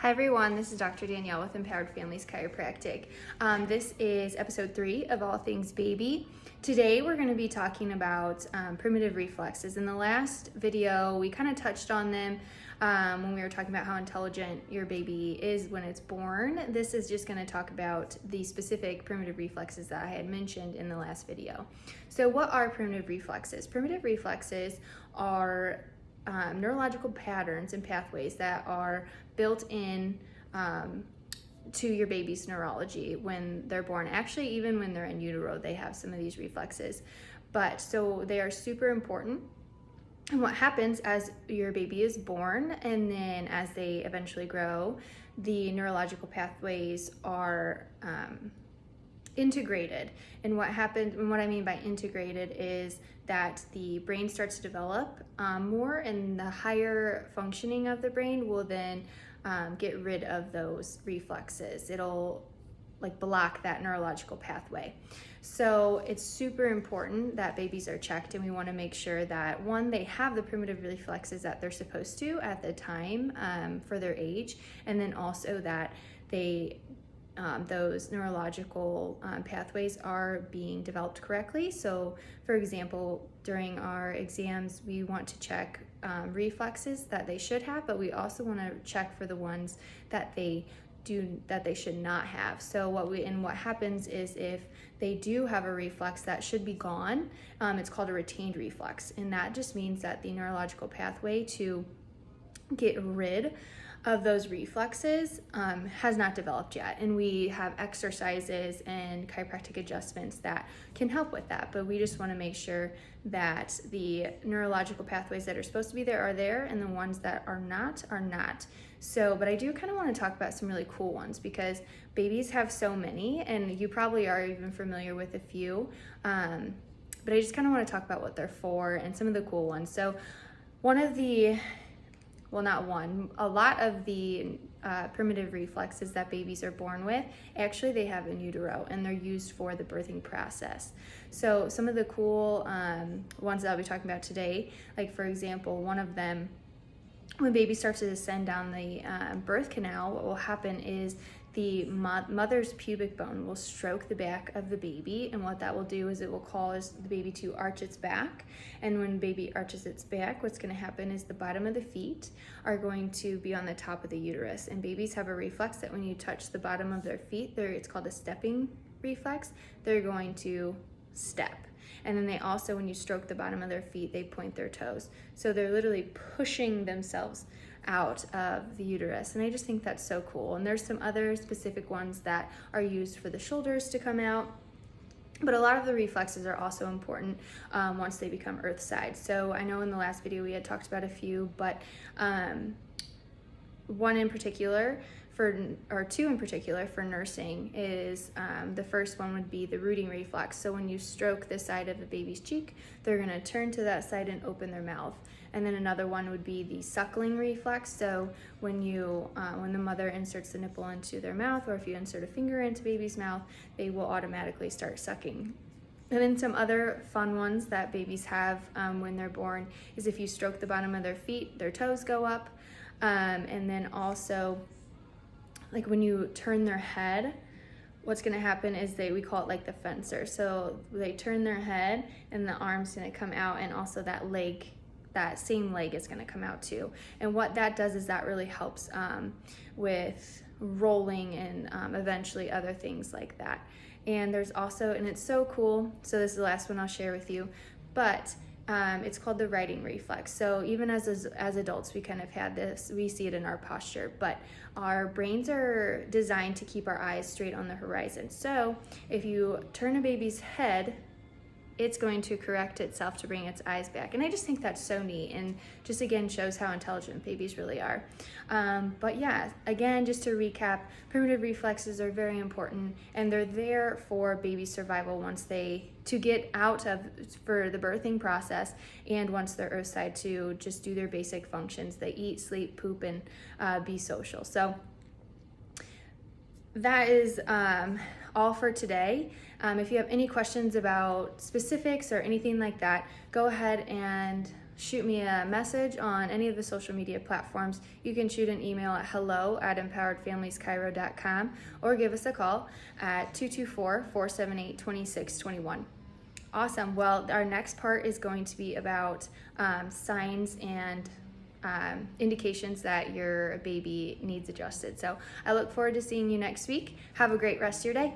Hi everyone, this is Dr. Danielle with Empowered Families Chiropractic. This is episode 3 of All Things Baby. Today we're going to be talking about primitive reflexes. In the last video, we kind of touched on them when we were talking about how intelligent your baby is when it's born. This is just going to talk about the specific primitive reflexes that I had mentioned in the last video. So what are primitive reflexes? Primitive reflexes are neurological patterns and pathways that are built in to your baby's neurology when they're born. Actually, even when they're in utero, they have some of these reflexes. But so they are super important. And what happens as your baby is born and then as they eventually grow, the neurological pathways are integrated. And what happens, and what I mean by integrated is that the brain starts to develop more, and the higher functioning of the brain will then get rid of those reflexes. It'll block that neurological pathway. So it's super important that babies are checked, and we want to make sure that one, they have the primitive reflexes that they're supposed to at the time for their age, and then also that they those neurological pathways are being developed correctly. So for example, during our exams, we want to check reflexes that they should have, but we also want to check for the ones that they should not have. So what happens is if they do have a reflex that should be gone, it's called a retained reflex, and that just means that the neurological pathway to get rid of those reflexes has not developed yet, and we have exercises and chiropractic adjustments that can help with that. But we just want to make sure that the neurological pathways that are supposed to be there are there, and the ones that are not are not. So, but I do kind of want to talk about some really cool ones because babies have so many, and you probably are even familiar with a few. But I just kind of want to talk about what they're for and some of the cool ones. So a lot of the primitive reflexes that babies are born with, actually they have in utero, and they're used for the birthing process. So some of the cool ones that I'll be talking about today, like for example, one of them, when baby starts to descend down the birth canal, what will happen is the mother's pubic bone will stroke the back of the baby, and what that will do is it will cause the baby to arch its back. And when baby arches its back, what's going to happen is the bottom of the feet are going to be on the top of the uterus, and babies have a reflex that when you touch the bottom of their feet, it's called a stepping reflex, they're going to step. And then they also, when you stroke the bottom of their feet, they point their toes. So they're literally pushing themselves out of the uterus. And I just think that's so cool. And there's some other specific ones that are used for the shoulders to come out. But a lot of the reflexes are also important once they become earthside. So I know in the last video we had talked about a few, but two in particular for nursing is the first one would be the rooting reflex. So when you stroke the side of the baby's cheek, they're going to turn to that side and open their mouth. And then another one would be the suckling reflex. So when the mother inserts the nipple into their mouth, or if you insert a finger into baby's mouth, they will automatically start sucking. And then some other fun ones that babies have when they're born is if you stroke the bottom of their feet, their toes go up. And then also, like when you turn their head, what's going to happen is we call it like the fencer. So they turn their head and the arm's going to come out, and also that same leg is going to come out too. And what that does is that really helps with rolling and eventually other things like that. And there's also, and it's so cool, so this is the last one I'll share with you, but it's called the riding reflex. So even as adults, we kind of had this, we see it in our posture, but our brains are designed to keep our eyes straight on the horizon. So if you turn a baby's head, it's going to correct itself to bring its eyes back. And I just think that's so neat, and just again shows how intelligent babies really are. But yeah, again, just to recap, primitive reflexes are very important, and they're there for baby survival to get out of for the birthing process, and once they're earthside to just do their basic functions. They eat, sleep, poop, and be social. So that is all for today. If you have any questions about specifics or anything like that, go ahead and shoot me a message on any of the social media platforms. You can shoot an email at hello@empoweredfamilieschiro.com or give us a call at 224-478-2621. Awesome. Well, our next part is going to be about signs and indications that your baby needs adjusted. So I look forward to seeing you next week. Have a great rest of your day.